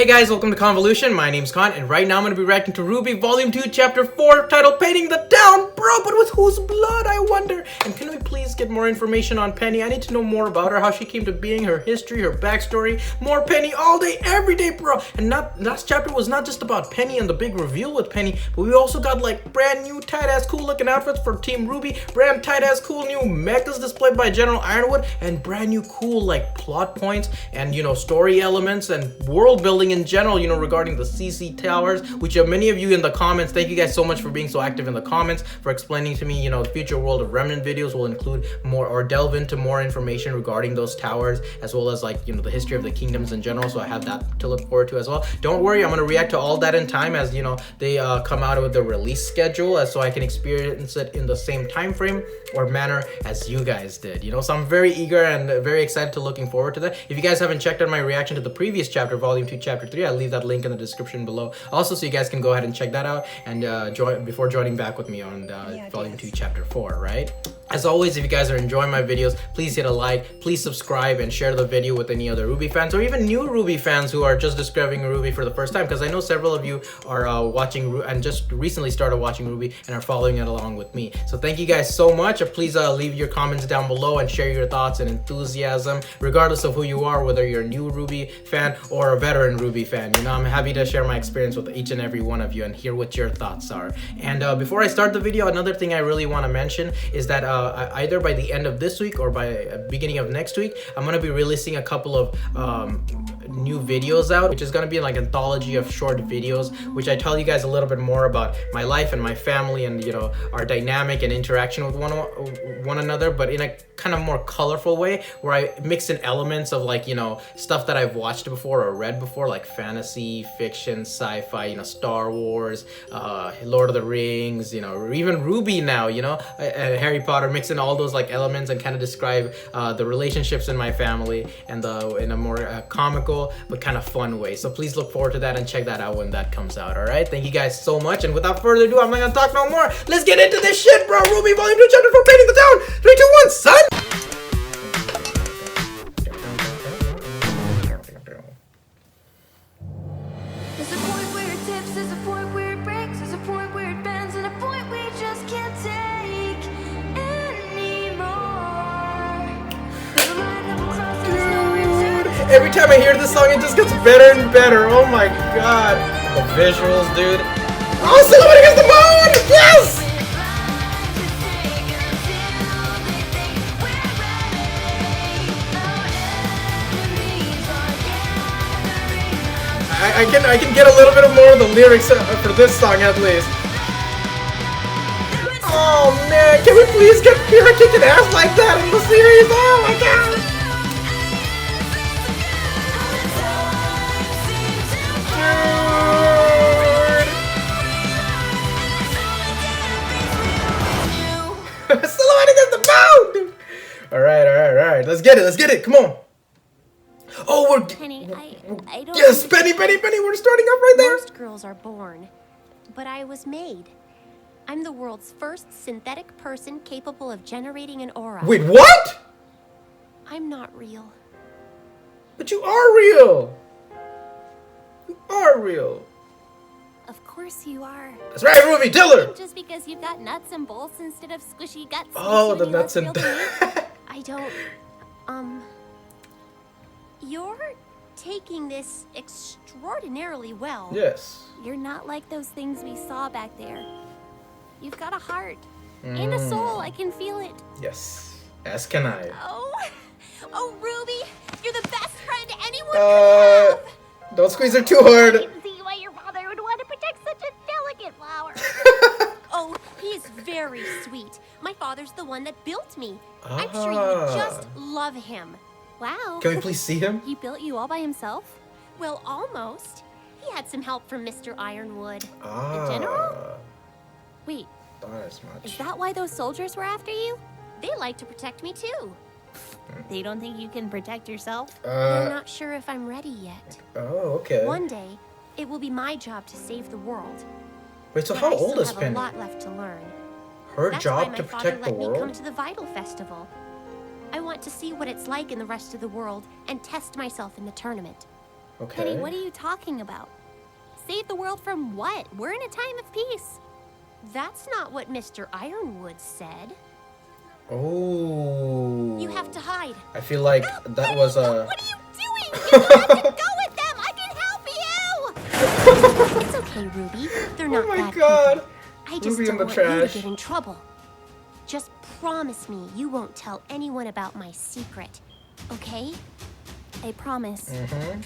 Hey guys, welcome to Convolution. My name's Con, and right now I'm going to be reacting to RWBY Volume 2, Chapter 4, titled Painting the Town. Bro, but with whose blood, I wonder? And can we please get more information on Penny? I need to know more about her, how she came to being, her history, her backstory. More Penny all day, every day, bro. And last chapter was not just about Penny and the big reveal with Penny, but we also got like brand new tight-ass cool looking outfits for Team RWBY, brand tight-ass cool new mechas displayed by General Ironwood, and brand new cool like plot points and, you know, story elements and world building in general, you know, regarding the CC towers, which many of you in the comments, thank you guys so much for being so active in the comments, for explaining to me, you know, the future World of Remnant videos will include more or delve into more information regarding those towers, as well as like, you know, the history of the kingdoms in general. So I have that to look forward to as well. Don't worry, I'm going to react to all that in time as, you know, they come out with the release schedule, so I can experience it in the same time frame or manner as you guys did, you know. So I'm very eager and very excited to looking forward to that. If you guys haven't checked out my reaction to the previous chapter, Volume 2, Chapter 3, I'll leave that link in the description below also, so you guys can go ahead and check that out and join before joining back with me on Volume 2, Chapter 4, right? As always, if you guys are enjoying my videos, please hit a like, please subscribe, and share the video with any other RWBY fans or even new RWBY fans who are just discovering RWBY for the first time, because I know several of you are watching and just recently started watching RWBY and are following it along with me. So thank you guys so much. Please leave your comments down below and share your thoughts and enthusiasm, regardless of who you are, whether you're a new RWBY fan or a veteran RWBY fan. You know, I'm happy to share my experience with each and every one of you and hear what your thoughts are. And before I start the video, another thing I really want to mention is that either by the end of this week or by beginning of next week, I'm going to be releasing a couple of new videos out, which is going to be like an anthology of short videos, which I tell you guys a little bit more about my life and my family and, you know, our dynamic and interaction with one another, but in a kind of more colorful way, where I mix in elements of, like, you know, stuff that I've watched before or read before, like fantasy, fiction, sci-fi, you know, Star Wars, Lord of the Rings, you know, or even RWBY now, you know, Harry Potter, mix in all those like elements and kind of describe the relationships in my family and in a more comical but kind of fun way. So please look forward to that and check that out when that comes out. All right, thank you guys so much, and without further ado, I'm not gonna talk no more. Let's get into this shit, bro. RWBY Volume 2, Chapter 4, Painting the Town. 3, 2, 1, son. There's a point where it tips, there's a point where it breaks, there's a point where it bends, and a point we just can't take anymore. There's a line that will cross and there's no return. Every time I hear this song, it just gets better and better. Oh my god, the visuals, dude. Oh, Silhouette Against the Moon! Yes! I can get a little bit of more of the lyrics for this song at least. Oh man, can we please get Kira kicking ass like that in the series? Oh my god! Dude! Silhouette Against the Moon! Alright. Let's get it, come on! Oh, we're... Penny, I don't... Yes, Penny, we're starting off right there. Most girls are born, but I was made. I'm the world's first synthetic person capable of generating an aura. Wait, what? I'm not real. But you are real. You are real. Of course you are. That's right, RWBY, tell her. Just because you've got nuts and bolts instead of squishy guts. Oh, makes you the any nuts less and... real to me. I don't... You're taking this extraordinarily well. Yes. You're not like those things we saw back there. You've got a heart and a soul. I can feel it. Yes. As can I. Oh, RWBY, you're the best friend anyone could have. Don't squeeze her too hard. I can see why your father would want to protect such a delicate flower. Oh, he's very sweet. My father's the one that built me. I'm sure you would just love him. Wow. Can we please see him? He built you all by himself? Well, almost. He had some help from Mr. Ironwood. The general? Wait, Not as much. is that why those soldiers were after you? They like to protect me too. They don't think you can protect yourself? They're not sure if I'm ready yet. Oh, okay. One day, it will be my job to save the world. Wait, so But how I old still is have Penny? a lot left to learn. Her That's why job my to father protect the let me come world? to the Vital Festival. I want to see what it's like in the rest of the world and test myself in the tournament. Okay. Penny, what are you talking about? Save the world from what? We're in a time of peace. That's not what Mr. Ironwood said. Oh. You have to hide. I feel like that was a. What are you doing? You don't have to go with them. I can help you. It's okay, Ruby. They're not Oh my bad God. people. I just Ruby in don't the want you trash. to get in trouble. Just promise me you won't tell anyone about my secret, okay? I promise. Mm-hmm.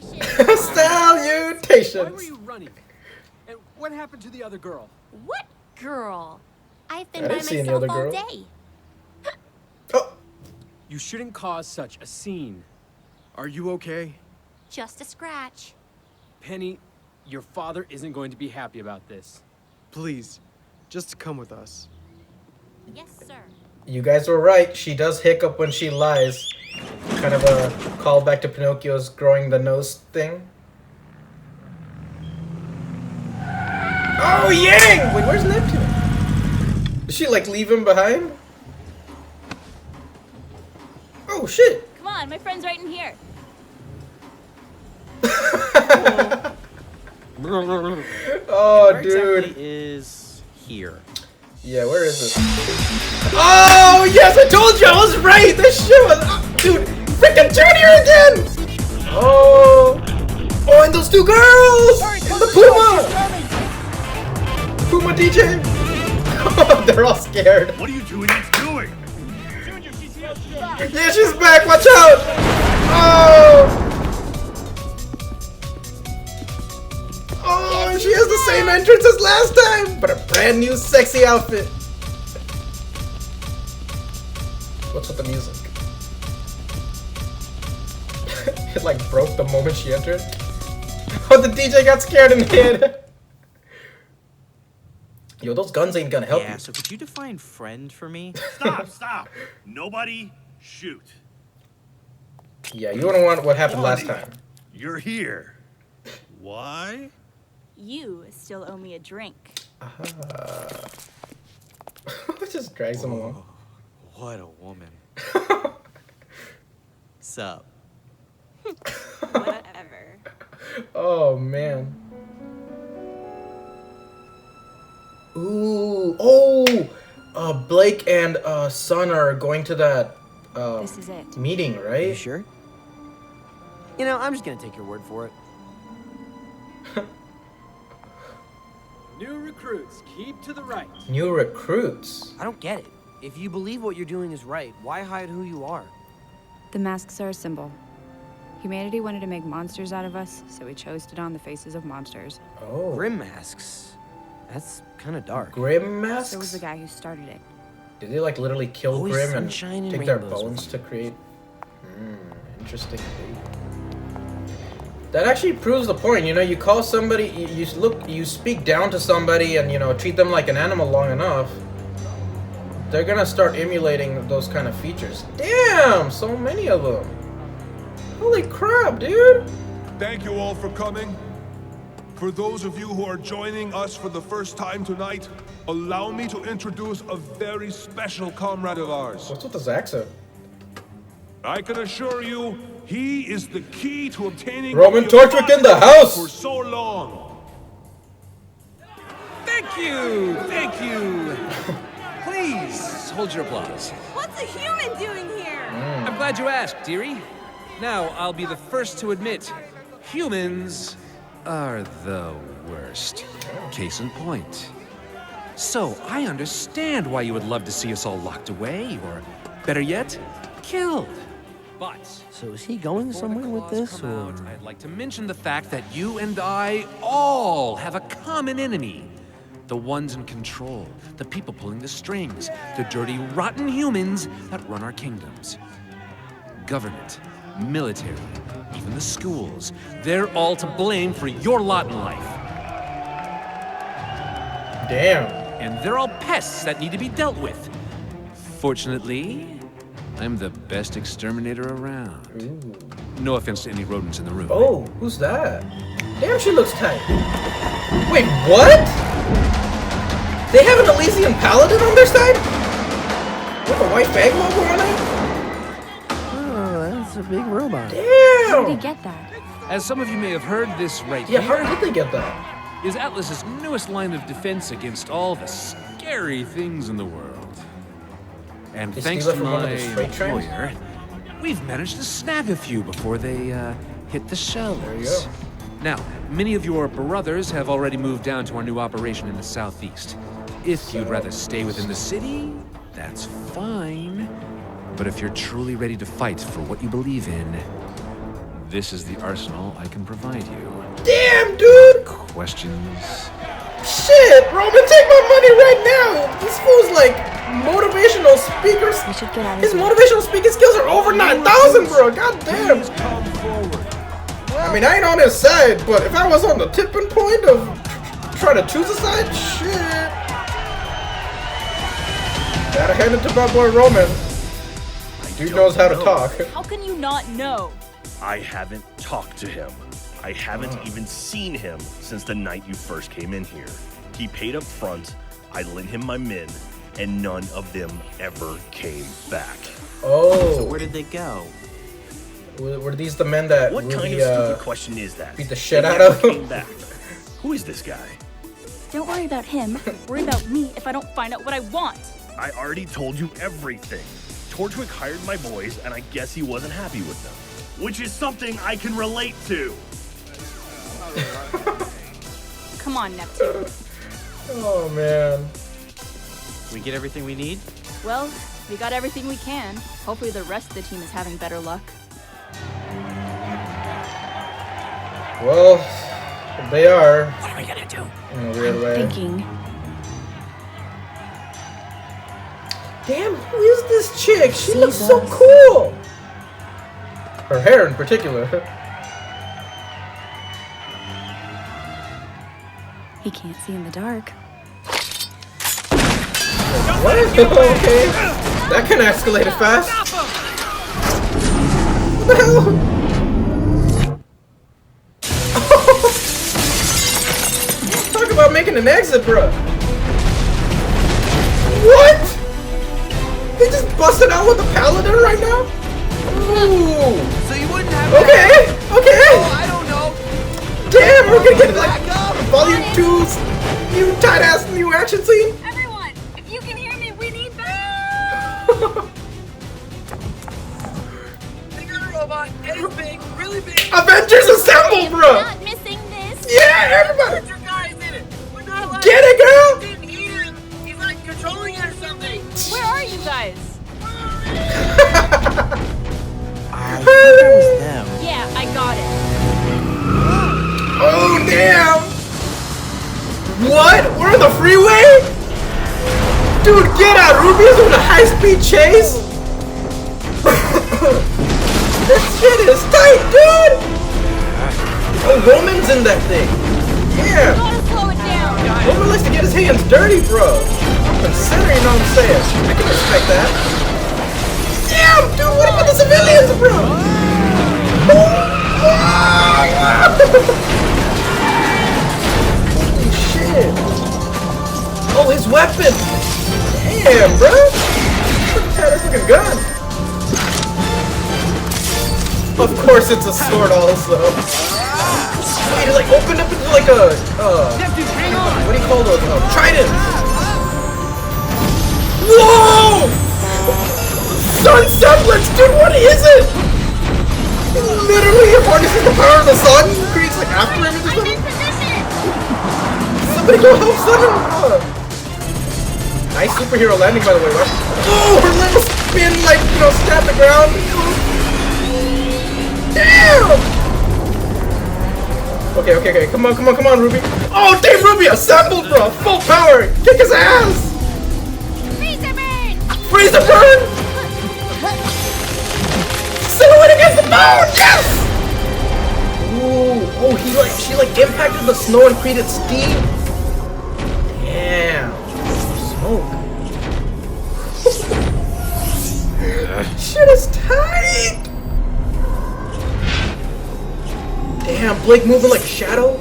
Salutations. Salutations. Why were you running? And what happened to the other girl? What girl? I've been I by didn't see any myself other all girl. day. Oh. You shouldn't cause such a scene. Are you okay? Just a scratch. Penny, your father isn't going to be happy about this. Please, just come with us. Yes, sir. You guys were right. She does hiccup when she lies. Kind of a callback to Pinocchio's growing the nose thing. Oh, Yang! Wait, where's Neptune? Did she, like, leave him behind? Oh, shit! Come on, my friend's right in here. Oh, Where dude. exactly is here? Yeah, where is it? Oh, yes, I told you I was right! This shit was... dude, freaking Junior again! Oh... Oh, and those two girls! And the Puma! Puma DJ! Oh, they're all scared. What are you two idiots doing? Yeah, she's back! Watch out! Oh! Oh, she has the same entrance as last time, but a brand new sexy outfit. What's with the music? It like broke the moment she entered. Oh, the DJ got scared and hid. Yo, those guns ain't gonna help Yeah, you. so could you define friend for me? Stop! Nobody shoot. Yeah, you don't want what happened last Blondie, time. You're here. Why? You still owe me a drink. Just drags him along. What a woman. Sup? Whatever. Oh man. Ooh, oh, Blake and Sun are going to that This is it. meeting, right? You sure? You know, I'm just gonna take your word for it. New recruits, keep to the right. New recruits. I don't get it. If you believe what you're doing is right, why hide who you are? The masks are a symbol. Humanity wanted to make monsters out of us, so we chose to don the faces of monsters. Oh, Grim masks. That's kind of dark. Grim masks. So was the guy who started it. Did they like literally kill Always Grim and sunshine and take their rainbows. bones to create? Interesting. That actually proves the point. You know, you call somebody, you speak down to somebody, and you know, treat them like an animal long enough. They're gonna start emulating those kind of features. Damn, so many of them. Holy crap, dude. Thank you all for coming. For those of you who are joining us for the first time tonight, allow me to introduce a very special comrade of ours. What's with this accent? I can assure you, he is the key to obtaining Roman what we have Torchwick in the wanted house! for so long. Thank you! Thank you! Please, hold your applause. What's a human doing here? I'm glad you asked, dearie. Now, I'll be the first to admit, humans are the worst. Case in point. So, I understand why you would love to see us all locked away, or better yet, killed. But So is he going before the somewhere with claws this, come or...? out, I'd like to mention the fact that you and I all have a common enemy. The ones in control, the people pulling the strings, the dirty, rotten humans that run our kingdoms. Government, military, even the schools, they're all to blame for your lot in life. Damn. And they're all pests that need to be dealt with. Fortunately, I'm the best exterminator around. Ooh. No offense to any rodents in the room. Oh, who's that? Damn, she looks tight. Wait, what? They have an Elysian Paladin on their side? With a white fag logo on it? It's a big robot. How did he Damn! get that? As some of you may have heard, this right Yeah, here how did they get that? is Atlas's newest line of defense against all the scary things in the world. And They thanks steal it to from one of my the freight trains? employer, we've managed to snag a few before they hit the shelves. There you go. Now, many of your brothers have already moved down to our new operation in the southeast. If you'd rather stay within the city, that's fine. But if you're truly ready to fight for what you believe in, this is the arsenal I can provide you. Damn, dude! Questions? Shit, Roman, take my money right now! This fool's like motivational speakers. We should get out of His here. motivational speaking skills are over 9,000, bro. God damn. Please come forward. I mean, I ain't on his side, but if I was on the tipping point of trying to choose a side, shit. Gotta hand it to my boy Roman. Dude knows how to talk. How can you not know? I haven't talked to him. I haven't even seen him since the night you first came in here. He paid up front, I lent him my men, and none of them ever came back. Oh. So where did they go? Were these the men that What kind Ruby, of stupid question is that? beat the shit They out never of? came back. Who is this guy? Don't worry about him. Worry about me if I don't find out what I want. I already told you everything. Torchwick hired my boys, and I guess he wasn't happy with them. Which is something I can relate to. Come on, Neptune. Oh man. We get everything we need? Well, we got everything we can. Hopefully the rest of the team is having better luck. Well, they are. What are we gonna do? In a weird way. Thinking. Damn, who is this chick? She looks so cool. Her hair in particular. He can't see in the dark. What? Okay. That can escalate fast. What the hell? Talk about making an exit, bro. What? They just busted out with the paladin right now? Ooh. So you wouldn't have Okay, okay. Oh, I don't know. Damn, we're gonna get like Volume 2's new tight ass new action scene. Everyone, if you can hear me, we need that. They got a robot, and it's big, really big. Avengers Assemble, bro. Not missing this. Yeah, everybody. Your guys in it. We're not allowed Get it, girl. to eat him. He's like controlling it or something. Where are you guys? I think that was them. Yeah, I got it. Oh damn! What? We're on the freeway? Dude, get out! Ruby's doing a high-speed chase? This shit is tight, dude! Oh, Roman's in that thing. Yeah. Gotta slow it down. Roman likes to get his hands dirty, bro. I'm considering, you know what I'm saying? I can respect that. Damn, dude, what about the civilians, bro? Holy shit. Oh, his weapon. Damn, bro. Look at this fucking gun. Of course it's a sword also. Wait, it like opened up into like a, what do you call those? Trident. Whoa! Sun semblance, dude, what is it? It literally harnesses the power of the sun, creates like after images of it. Somebody go help Sun! Nice superhero landing, by the way, right? Oh, her little spin, like, you know, stab the ground. Damn! Okay, come on, Ruby. Oh, damn, Ruby, assembled, bro, full power, kick his ass! Freeze the burn! Silhouette against the bone! Yes! Ooh, oh, she like impacted the snow and created steam. Damn. Smoke. Shit is tight! Damn, Blake moving like a shadow.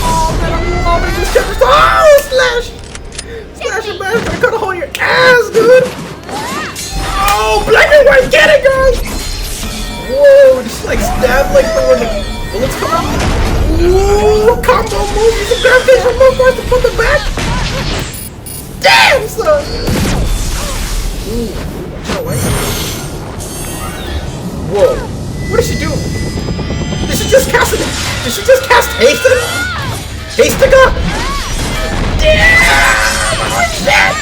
Oh man, I'm loving this chapter. Oh, slash! Slash your bastard, I cut a hole in your ass, dude! gravitational move for us to put them back? Damn, son! Ooh, no way. Whoa, what did she do? Did she just cast Hasten? Hastica? Damn! Oh shit!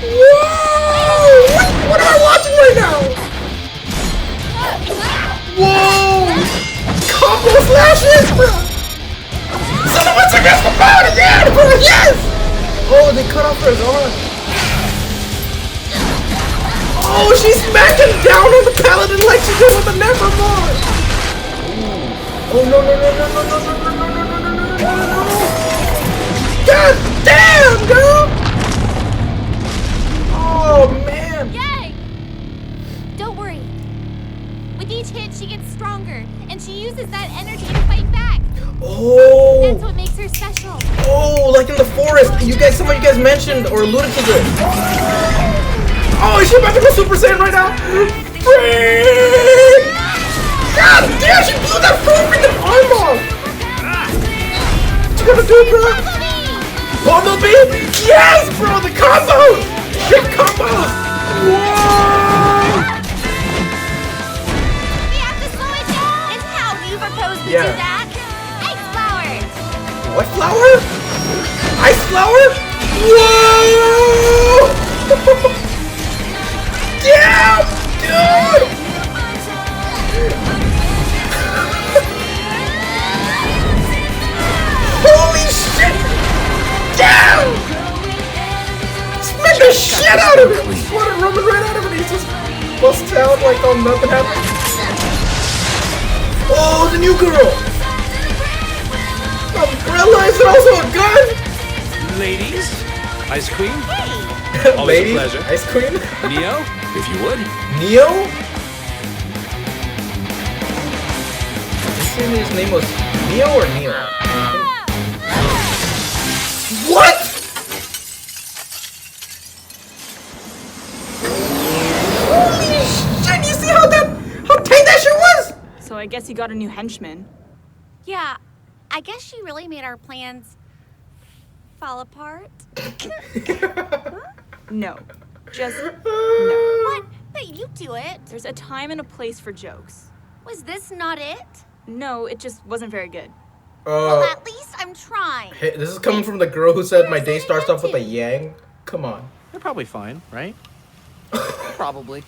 Whoa! What am I watching right now? Whoa! Combo slashes, bro! Son of a against the body, yeah, bro, yes! Oh, they cut off her arm. Oh, she's smacking down on the paladin like she did with the Nevermore! Oh, no. God damn, girl! Oh, man! Yay! Don't worry. With each hit, she gets stronger, and she uses that energy to fight back. Oh! That's what makes her special. Oh, like in the forest. Some of you guys mentioned or alluded to this. Oh, is she about to go Super Saiyan right now? Freak! God damn, she blew that freaking arm off! What you gonna do, bro? Bumblebee? Yes, bro, the combos! Shit combos! Whoa! We have to slow it down. And how do you propose we do that? Ice flowers. What flower? Ice flower? Whoa! Damn, dude! Holy shit! Damn! Smack the shit out of him! What a Roman right out of it! He just busts out like oh nothing happened. Oh, the new girl! Umbrella, is it also a gun? Ladies, Ice Queen. Always Ladies, a pleasure. Ice Queen. Neo, if you would. Neo? You saying his name was Neo or Neo? What? Holy shit! You see how tight that shit was? So I guess you got a new henchman. Yeah, I guess she really made our plans fall apart. No. Just no. What? But you do it. There's a time and a place for jokes. Was this not it? No, it just wasn't very good. Well, at least I'm trying. Hey, this is coming from the girl who said my day starts off with a yang. Come on. They're probably fine, right? Probably.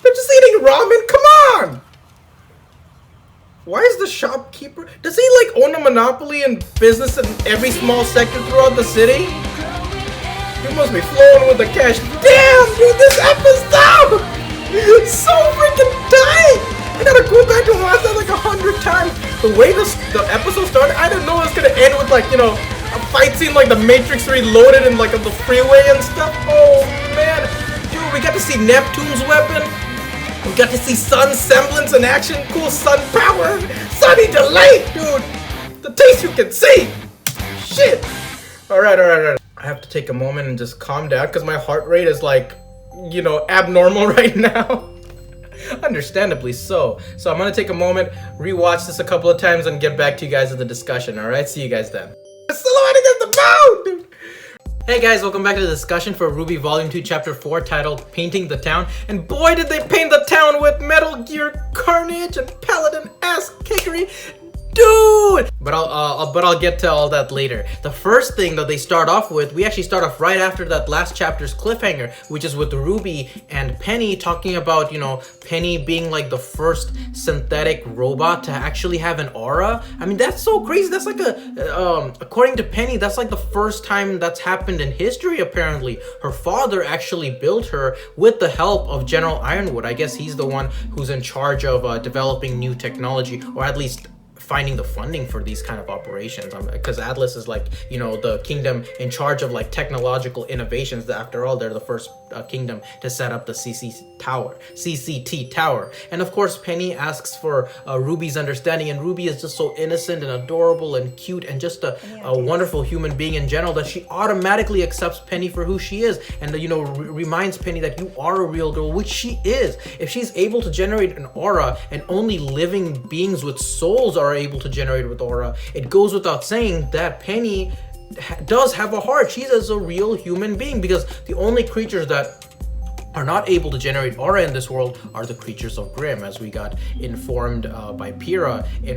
They're just eating ramen. Come on. Why is the shopkeeper? Does he like own a monopoly in business in every small sector throughout the city? He must be flowing with the cash. Damn, dude, this episode! It's so freaking tight! I gotta go back and watch that like 100 times. The way the episode started, I didn't know it was gonna end with like, you know, a fight scene like the Matrix Reloaded and like on the freeway and stuff. Oh man, dude, we got to see Neptune's weapon. We got to see Sun's semblance in action. Cool sun power. Sunny delight, dude. The taste you can see. Shit. All right. I have to take a moment and just calm down because my heart rate is like, you know, abnormal right now. Understandably so. So I'm gonna take a moment, rewatch this a couple of times, and get back to you guys with the discussion. All right, see you guys then. Silhouette against the moon, dude. Hey guys, welcome back to the discussion for Ruby Volume 2 Chapter 4 titled Painting the Town. And boy did they paint the town with Metal Gear Carnage and Paladin ass kickery. Dude! But I'll get to all that later. The first thing that they start off with, we actually start off right after that last chapter's cliffhanger, which is with Ruby and Penny talking about, you know, Penny being like the first synthetic robot to actually have an aura. I mean, that's so crazy. That's like according to Penny, that's like the first time that's happened in history, apparently. Her father actually built her with the help of General Ironwood. I guess he's the one who's in charge of developing new technology, or at least finding the funding for these kind of operations, because Atlas is like, you know, the kingdom in charge of like technological innovations. After all, they're the first kingdom to set up the CCT tower. And of course, Penny asks for Ruby's understanding, and Ruby is just so innocent and adorable and cute and just a wonderful human being in general that she automatically accepts Penny for who she is, and reminds Penny that you are a real girl, which she is. If she's able to generate an aura, and only living beings with souls are able to generate with aura, it goes without saying that Penny does have a heart. She's as a real human being, because the only creatures that are not able to generate aura in this world are the creatures of Grimm, as we got informed by Pyrrha in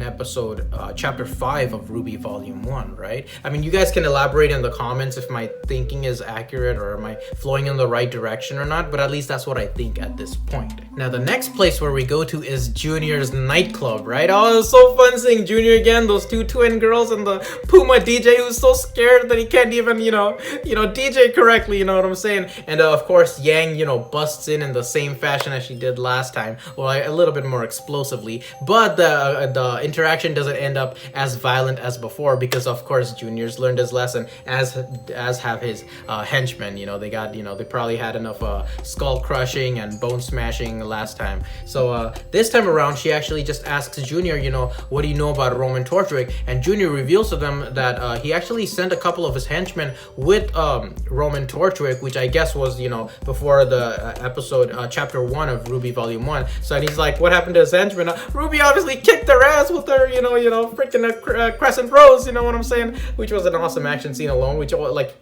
chapter 5 of RWBY Volume 1, right? I mean, you guys can elaborate in the comments if my thinking is accurate or am I flowing in the right direction or not, but at least that's what I think at this point. Now, the next place where we go to is Junior's nightclub, right? Oh, it was so fun seeing Junior again, those two twin girls, and the Puma DJ who's so scared that he can't even, DJ correctly, you know what I'm saying? And of course, Yang, busts in the same fashion as she did last time, well, a little bit more explosively, but the interaction doesn't end up as violent as before, because of course Junior's learned his lesson, as have his henchmen. They probably had enough skull crushing and bone smashing last time. So this time around, she actually just asks Junior, what do you know about Roman Torchwick? And Junior reveals to them that he actually sent a couple of his henchmen with Roman Torchwick, which I guess was before the episode chapter 1 of RWBY Volume 1. So and he's like, what happened to his henchmen? Ruby obviously kicked their ass with her freaking crescent rose, you know what I'm saying? Which was an awesome action scene alone, which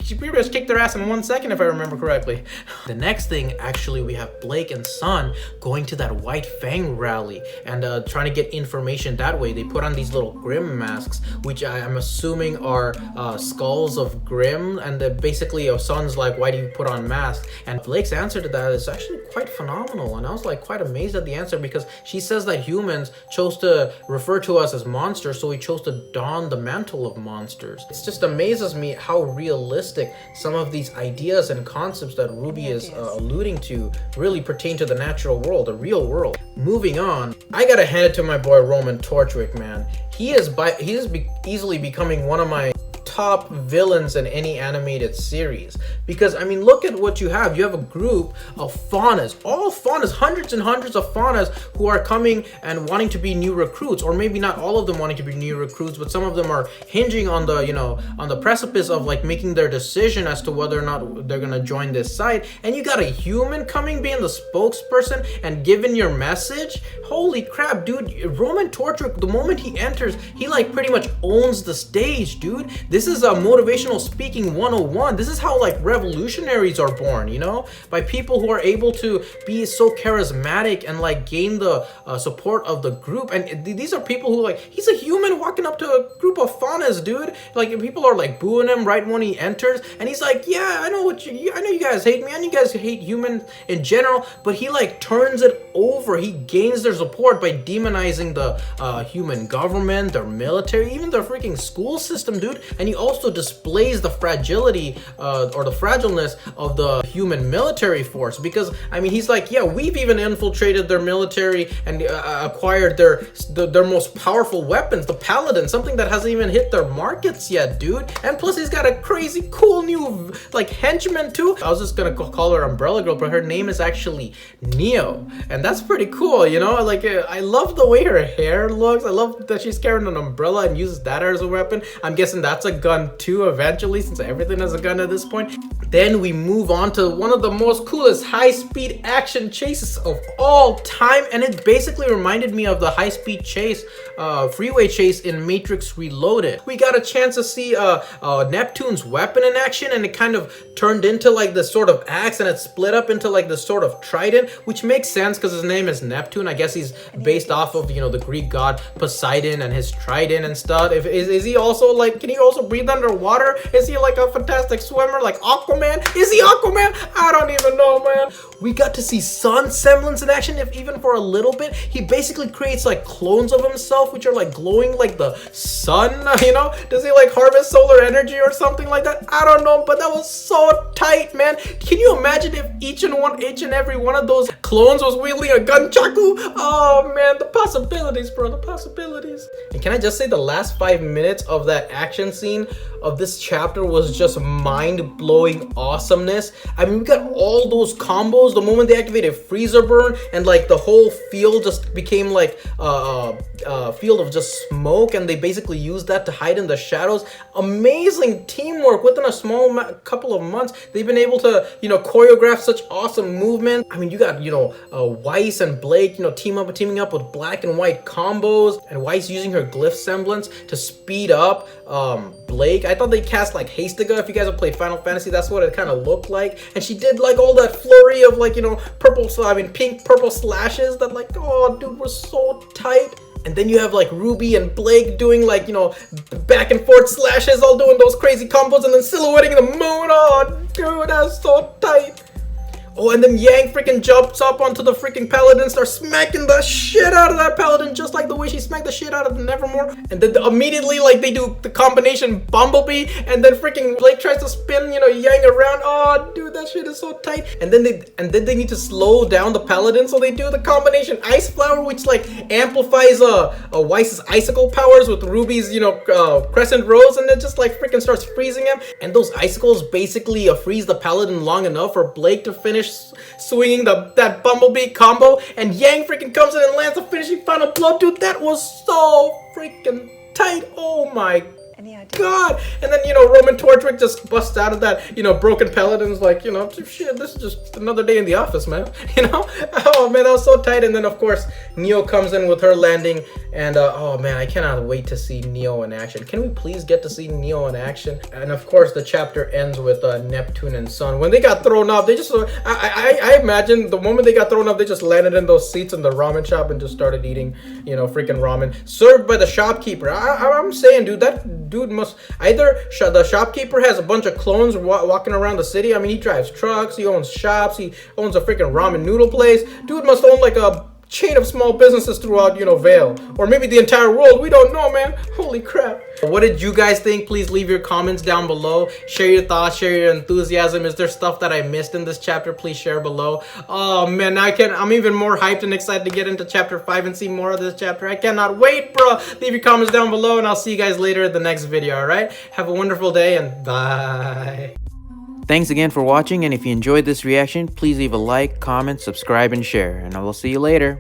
she pretty much kicked their ass in 1 second, if I remember correctly. The next thing, actually, we have Blake and Sun going to that White Fang rally and trying to get information that way. They put on these little Grimm masks, which I'm assuming are skulls of Grimm, and basically Sun's like, why do you put on masks? And Blake's answer to that is actually quite phenomenal, and I was quite amazed at the answer, because she says that humans chose to refer to us as monsters, so we chose to don the mantle of monsters. It just amazes me how realistic some of these ideas and concepts that Ruby is alluding to really pertain to the natural world, the real world. Moving on, I gotta hand it to my boy Roman Torchwick, man. He is easily becoming one of my top villains in any animated series, because I mean, look at what you have. You have a group of faunas, all faunas, hundreds and hundreds of faunas who are coming and wanting to be new recruits, or maybe not all of them wanting to be new recruits, but some of them are hinging on the on the precipice of making their decision as to whether or not they're gonna join this side. And you got a human coming, being the spokesperson and giving your message. Holy crap, dude. Roman Torchwick, the moment he enters, he pretty much owns the stage, dude. This is a motivational speaking 101. This is how revolutionaries are born, by people who are able to be so charismatic and gain the support of the group. And these are people who he's a human walking up to a group of faunas, dude. People are booing him right when he enters, and he's like, yeah, I know you guys hate me, I know you guys hate humans in general, but he turns it over. He gains their support by demonizing the human government, their military, even their freaking school system, dude. And he also displays the fragility or the fragileness of the human military force, because I mean, he's like, yeah, we've even infiltrated their military and acquired their most powerful weapons, the Paladin, something that hasn't even hit their markets yet, dude. And plus he's got a crazy cool new henchman too. I was just gonna call her Umbrella Girl, but her name is actually Neo, and that's pretty cool, I love the way her hair looks. I love that she's carrying an umbrella and uses that as a weapon. I'm guessing that's a gun too eventually, since everything has a gun at this point. Then we move on to one of the most coolest high-speed action chases of all time, and it basically reminded me of the high-speed chase, freeway chase in Matrix Reloaded. We got a chance to see Neptune's weapon in action, and it kind of turned into this sort of axe, and it split up into this sort of trident, which makes sense because his name is Neptune. I guess he's based off of the Greek god Poseidon and his trident and stuff. Is he also can he also breathe underwater? Is he a fantastic swimmer like Aquaman? Is he Aquaman? I don't even know, man. We got to see Sun's semblance in action, if even for a little bit. He basically creates clones of himself, which are glowing like the sun, Does he harvest solar energy or something like that? I don't know, but that was so tight, man. Can you imagine if each and every one of those clones was wielding a gunchaku? Oh man, the possibilities, bro, the possibilities. And can I just say, the last 5 minutes of that action scene execution of this chapter was just mind-blowing awesomeness. I mean, we got all those combos. The moment they activated Freezer Burn, and like the whole field just became like a field of just smoke, and they basically used that to hide in the shadows. Amazing teamwork within a small couple of months. They've been able to, you know, choreograph such awesome movement. I mean, you got, you know, Weiss and Blake, you know, teaming up with black and white combos, and Weiss using her glyph semblance to speed up Blake. I thought they cast like Hastiga. If you guys have played Final Fantasy, that's what it kind of looked like. And she did like all that flurry of like, you know, pink purple slashes that like, oh dude, was so tight. And then you have like Ruby and Blake doing like, you know, back and forth slashes, all doing those crazy combos, and then silhouetting the moon. Oh dude, that's so tight. Oh, and then Yang freaking jumps up onto the freaking paladin, starts smacking the shit out of that paladin, just like the way she smacked the shit out of the Nevermore. And then immediately, like, they do the combination Bumblebee, and then freaking Blake tries to spin, you know, Yang around. Oh, dude, that shit is so tight. And then they need to slow down the paladin, so they do the combination Ice Flower, which like amplifies Weiss's icicle powers with Ruby's, you know, Crescent Rose, and it just like freaking starts freezing him. And those icicles basically freeze the paladin long enough for Blake to finish swinging that Bumblebee combo, and Yang freaking comes in and lands the finishing final blow. Dude, that was so freaking tight. Oh my god. And then, you know, Roman Torchwick just busts out of that, you know, broken paladin's like, you know, shit, this is just another day in the office, man. You know? Oh man, that was so tight. And then of course Neo comes in with her landing, and oh man, I cannot wait to see Neo in action. Can we please get to see Neo in action? And of course the chapter ends with Neptune and Sun. When they got thrown off, they just I imagine the moment they got thrown off, they just landed in those seats in the ramen shop and just started eating, you know, freaking ramen served by the shopkeeper. I'm saying, dude, that dude must either the shopkeeper has a bunch of clones walking around the city. I mean, he drives trucks, he owns shops, he owns a freaking ramen noodle place. Dude must own like a chain of small businesses throughout, you know, Vale, or maybe the entire world. We don't know, man. Holy crap. What did you guys think? Please leave your comments down below. Share your thoughts, share your enthusiasm. Is there stuff that I missed in this chapter? Please share below. Oh man, I'm even more hyped and excited to get into chapter 5 and see more of this chapter. I cannot wait, bro. Leave your comments down below, and I'll see you guys later in the next video. All right, have a wonderful day, and bye. Thanks again for watching, and if you enjoyed this reaction, please leave a like, comment, subscribe, and share, and I will see you later.